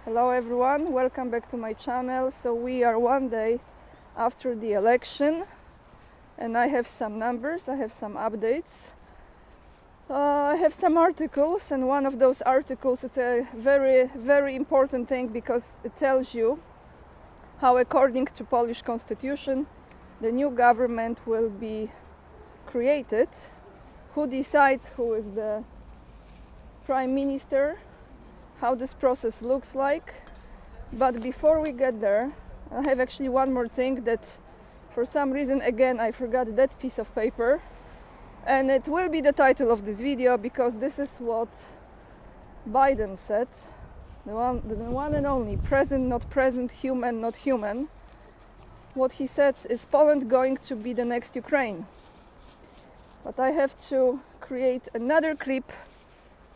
Hello everyone, welcome back to my channel. So we are one day after the election and I have some numbers, I have some updates. I have some articles, and one of those articles is a very important thing because it tells you how, according to Polish constitution, the new government will be created, who decides who is the prime minister, how this process looks like. But before we get there, I have actually one more thing that for some reason again I forgot that piece of paper, and it will be the title of this video because this is what Biden said, the one and only present not present, human not human. What he said is Poland going to be the next Ukraine. But I have to create another clip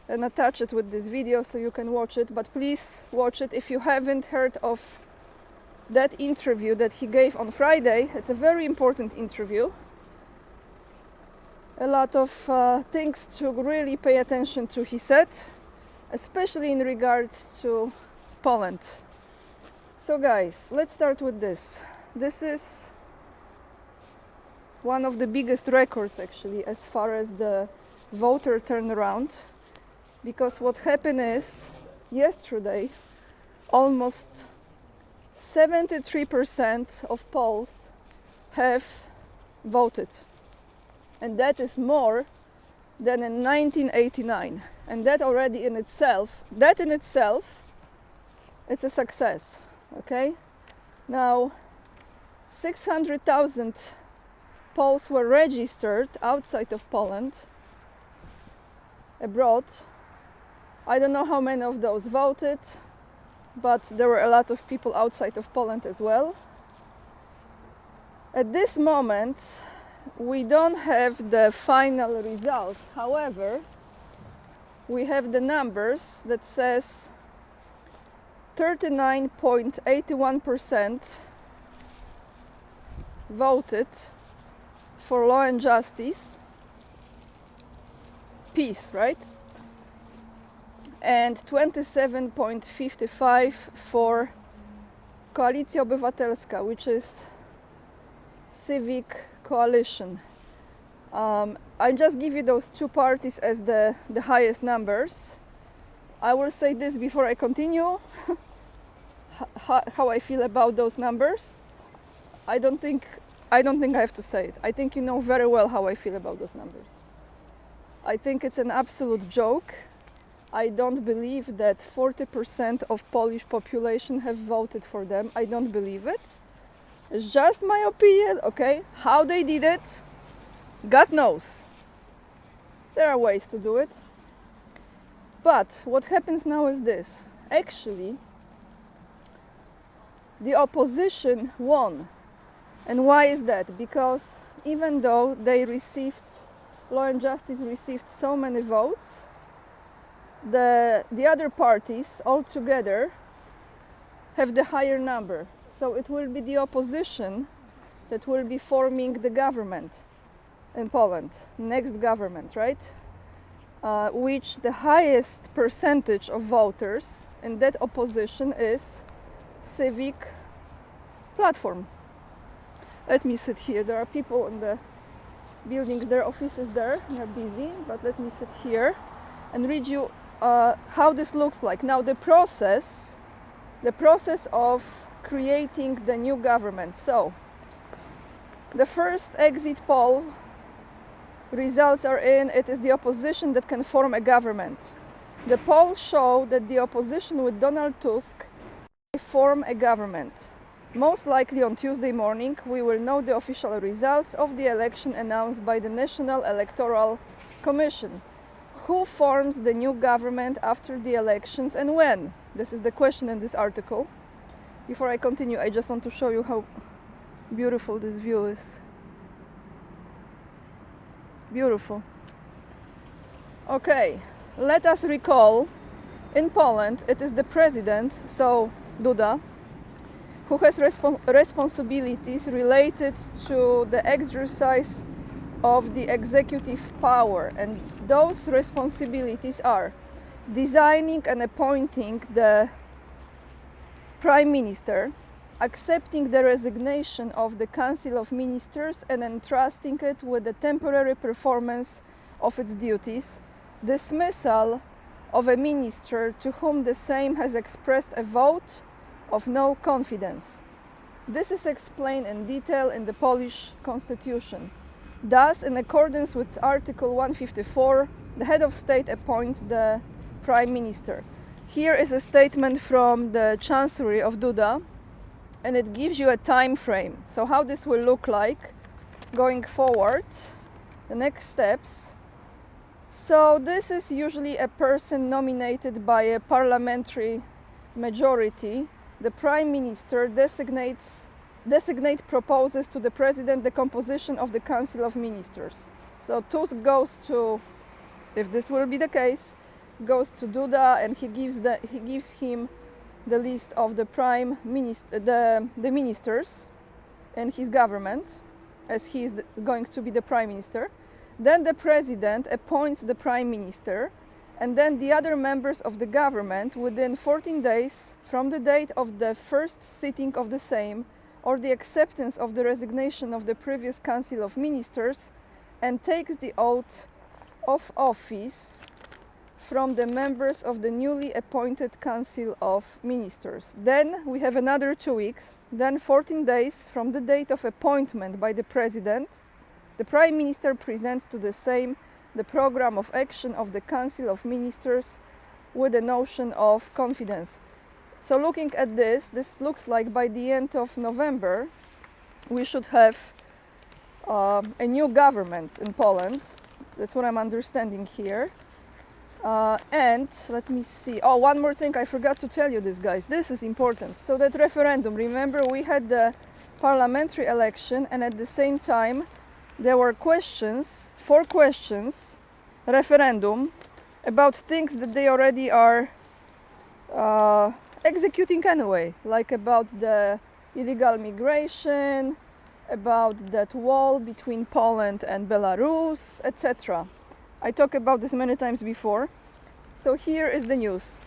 and attach it with this video so you can watch it. But please watch it if you haven't heard of that interview that he gave on Friday. It's a very important interview. A lot of things to really pay attention to, he said, especially in regards to Poland. So guys, let's start with this. This is one of the biggest records actually as far as the voter turnaround, because what happened is yesterday almost 73% of Poles have voted, and that is more than in 1989, and that already in itself, it's a success. Okay, now 600,000 Poles were registered outside of Poland, abroad. I don't know how many of those voted, but there were a lot of people outside of Poland as well. At this moment, we don't have the final result. However, we have the numbers that says 39.81% voted for Law and Justice, peace, right? And 27.55% for Koalicja Obywatelska, which is civic coalition. I just give you those two parties as the highest numbers. I will say this before I continue, how I feel about those numbers. I don't think I have to say it. I think you know very well how I feel about those numbers. I think it's an absolute joke. I don't believe that 40% of Polish population have voted for them. I don't believe it. It's just my opinion, okay? How they did it, God knows. There are ways to do it. But what happens now is this. Actually, the opposition won. And why is that? Because even though Law and Justice received so many votes, the other parties all together have the higher number. So it will be the opposition that will be forming the government in Poland, next government, right? Which the highest percentage of voters in that opposition is Civic Platform. Let me sit here. There are people in the buildings, there are offices there, they're busy, but let me sit here and read you how this looks like. Now the process of creating the new government. So the first exit poll results are in. It is the opposition that can form a government. The polls show that the opposition with Donald Tusk form a government. Most likely on Tuesday morning we will know the official results of the election announced by the National Electoral Commission. Who forms the new government after the elections and when? This is the question in this article. Before I continue, I just want to show you how beautiful this view is. It's beautiful. Okay, let us recall, in Poland it is the president, so Duda, who has responsibilities related to the exercise of the executive power, and those responsibilities are designing and appointing the Prime Minister, accepting the resignation of the Council of Ministers and entrusting it with the temporary performance of its duties, dismissal of a minister to whom the same has expressed a vote of no confidence. This is explained in detail in the Polish constitution. Thus, in accordance with Article 154, the head of state appoints the Prime Minister. Here is a statement from the Chancellery of Duda, and it gives you a time frame. So how this will look like going forward, the next steps. So this is usually a person nominated by a parliamentary majority. The Prime Minister proposes to the President the composition of the Council of Ministers. So Tusk goes to, if this will be the case, goes to Duda and he gives him the list of the the ministers and his government, as he is going to be the Prime Minister. Then the President appoints the Prime Minister, and then the other members of the government within 14 days from the date of the first sitting of the Sejm or the acceptance of the resignation of the previous Council of Ministers, and takes the oath of office from the members of the newly appointed Council of Ministers. Then we have another 2 weeks, then 14 days from the date of appointment by the President. The Prime Minister presents to the Sejm the program of action of the Council of Ministers with a notion of confidence. So looking at this looks like by the end of November we should have a new government in Poland. That's what I'm understanding here. And let me see. Oh, one more thing I forgot to tell you this, guys. This is important. So that referendum, remember we had the parliamentary election, and at the same time there were four questions, referendum, about things that they already are executing anyway, like about the illegal migration, about that wall between Poland and Belarus, etc. I talked about this many times before. So here is the news.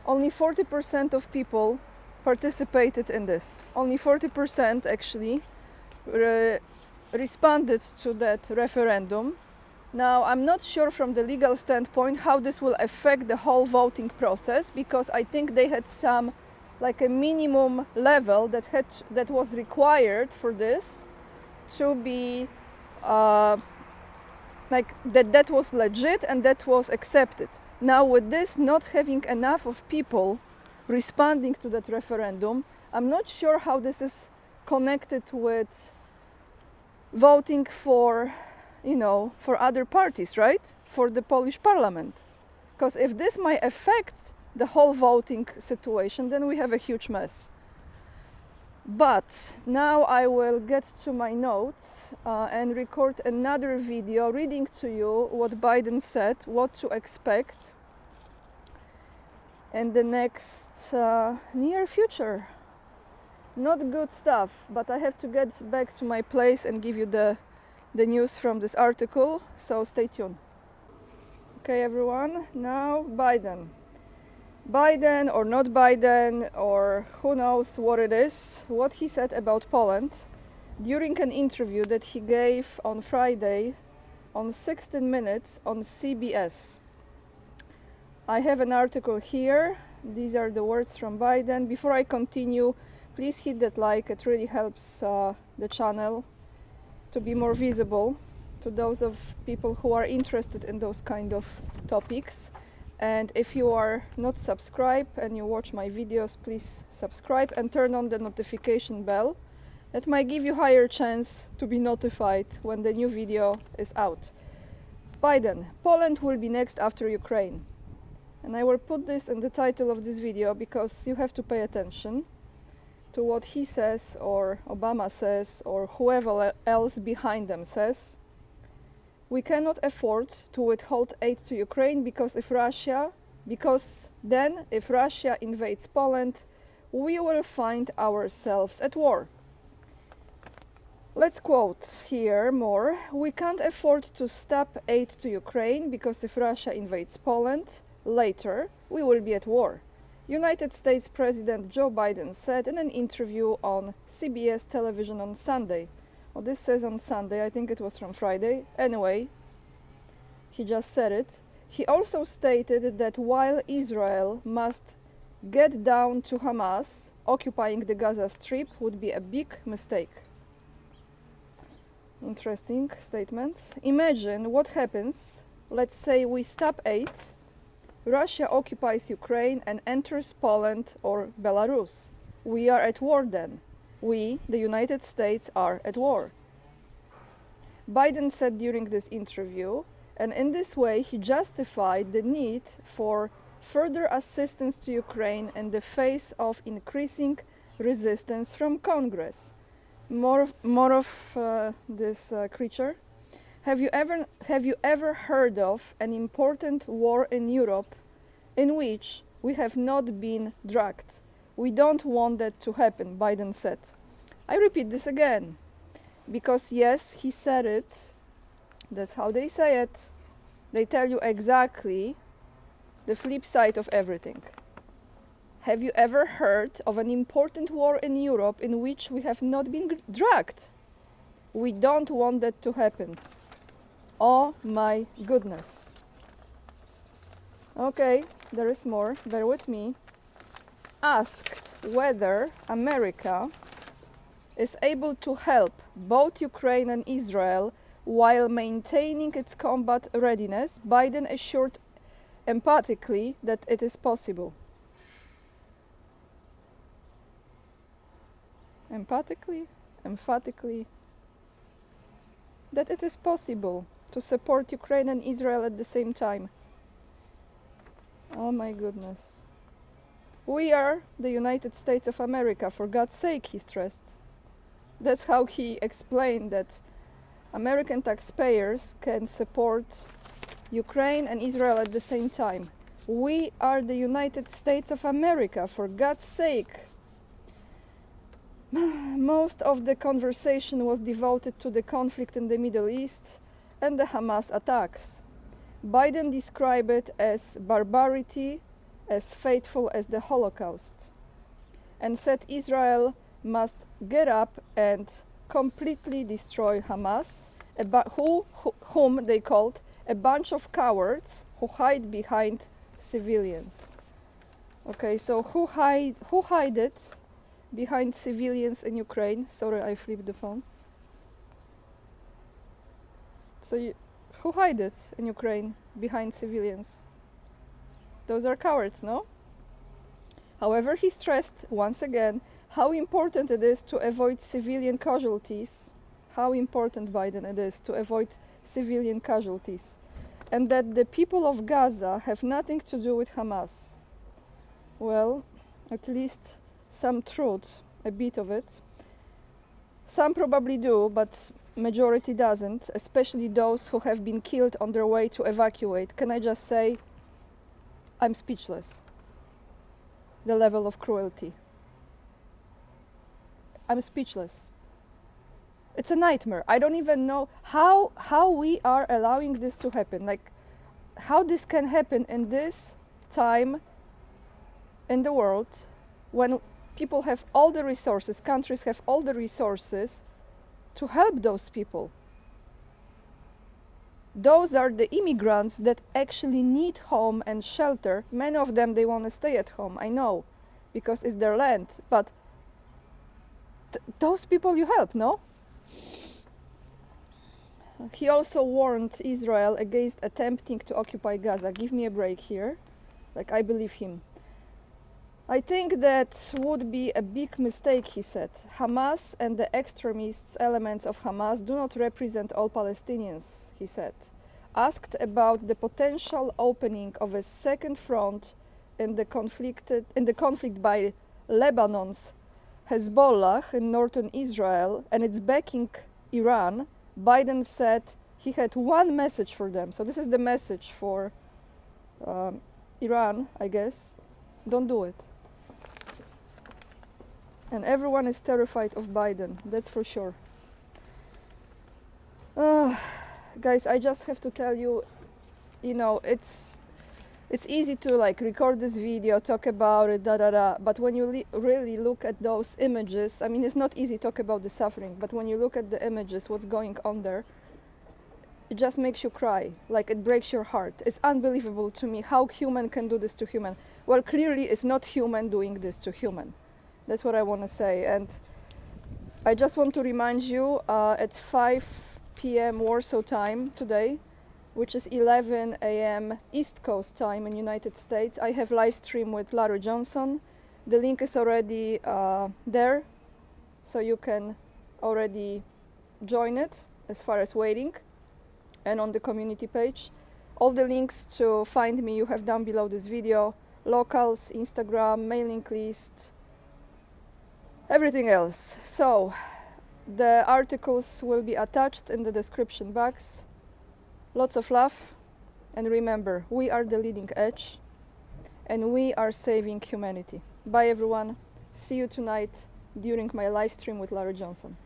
Only 40% of people participated in this. Only 40% actually responded to that referendum. Now, I'm not sure from the legal standpoint how this will affect the whole voting process, because I think they had some, like a minimum level that was required for this to be like that was legit and that was accepted. Now, with this not having enough of people responding to that referendum, I'm not sure how this is connected with voting for, for other parties, right? For the Polish parliament. Because if this might affect the whole voting situation, then we have a huge mess. But now I will get to my notes and record another video reading to you what Biden said, what to expect in the next near future. Not good stuff, but I have to get back to my place and give you the news from this article, so stay tuned. Okay, everyone, now Biden or not Biden, or who knows what it is, what he said about Poland during an interview that he gave on Friday on 16 Minutes on CBS. I have an article here. These are the words from Biden. Before I continue, please hit that like. It really helps the channel to be more visible to those of people who are interested in those kind of topics. And if you are not subscribed and you watch my videos, please subscribe and turn on the notification bell. That might give you higher chance to be notified when the new video is out. Biden, Poland will be next after Ukraine. And I will put this in the title of this video because you have to pay attention to what he says, or Obama says, or whoever else behind them says. We cannot afford to withhold aid to Ukraine because if Russia invades Poland, we will find ourselves at war. Let's quote here more. We can't afford to stop aid to Ukraine because if Russia invades Poland, later we will be at war. United States President Joe Biden said in an interview on CBS television on Sunday. Well, this says on Sunday, I think it was from Friday. Anyway, he just said it. He also stated that while Israel must get down to Hamas, occupying the Gaza Strip would be a big mistake. Interesting statement. Imagine what happens, let's say we stop aid, Russia occupies Ukraine and enters Poland or Belarus. We are at war then. We, the United States, are at war. Biden said during this interview, and in this way he justified the need for further assistance to Ukraine in the face of increasing resistance from Congress. More of this creature. Have you ever heard of an important war in Europe in which we have not been dragged? We don't want that to happen, Biden said. I repeat this again, because yes, he said it. That's how they say it. They tell you exactly the flip side of everything. Have you ever heard of an important war in Europe in which we have not been dragged? We don't want that to happen. Oh my goodness. Okay, there is more. Bear with me. Asked whether America is able to help both Ukraine and Israel while maintaining its combat readiness, Biden assured emphatically that it is possible. Emphatically, that it is possible to support Ukraine and Israel at the same time. Oh my goodness. We are the United States of America, for God's sake, he stressed. That's how he explained that American taxpayers can support Ukraine and Israel at the same time. We are the United States of America, for God's sake. Most of the conversation was devoted to the conflict in the Middle East and the Hamas attacks. Biden described it as barbarity, as fateful as the Holocaust, and said Israel must get up and completely destroy Hamas, whom they called a bunch of cowards who hide behind civilians. Okay, so who hide it behind civilians in Ukraine? Sorry, I flipped the phone. So who hide it in Ukraine behind civilians? Those are cowards, no? However, he stressed once again how important it is to avoid civilian casualties. How important, Biden, it is to avoid civilian casualties. And that the people of Gaza have nothing to do with Hamas. Well, at least some truth, a bit of it. Some probably do, but majority doesn't, especially those who have been killed on their way to evacuate. Can I just say, I'm speechless. The level of cruelty. I'm speechless. It's a nightmare. I don't even know how we are allowing this to happen. Like, how this can happen in this time in the world when people have all the resources, countries have all the resources to help those people. Those are the immigrants that actually need home and shelter. Many of them, they want to stay at home, I know, because it's their land. But those people you help, no? He also warned Israel against attempting to occupy Gaza. Give me a break here. Like, I believe him. I think that would be a big mistake, he said. Hamas and the extremist elements of Hamas do not represent all Palestinians, he said. Asked about the potential opening of a second front in the conflict by Lebanon's Hezbollah in northern Israel and its backing Iran, Biden said he had one message for them. So this is the message for Iran, I guess. Don't do it. And everyone is terrified of Biden, that's for sure. Guys, I just have to tell you, you know, it's it's easy to like record this video, talk about it, but when you really look at those images, I mean, it's not easy to talk about the suffering, but when you look at the images, what's going on there, it just makes you cry, like it breaks your heart. It's unbelievable to me how human can do this to human. Well, clearly it's not human doing this to human. That's what I want to say. And I just want to remind you, at 5 p.m. Warsaw time today, which is 11 a.m. East Coast time in United States, I have live stream with Larry Johnson. The link is already there, so you can already join it as far as waiting, and on the community page. All the links to find me you have down below this video, locals, Instagram, mailing list, everything else. So the articles will be attached in the description box. Lots of love, and remember, we are the leading edge and we are saving humanity. Bye everyone, see you tonight during my live stream with Larry Johnson.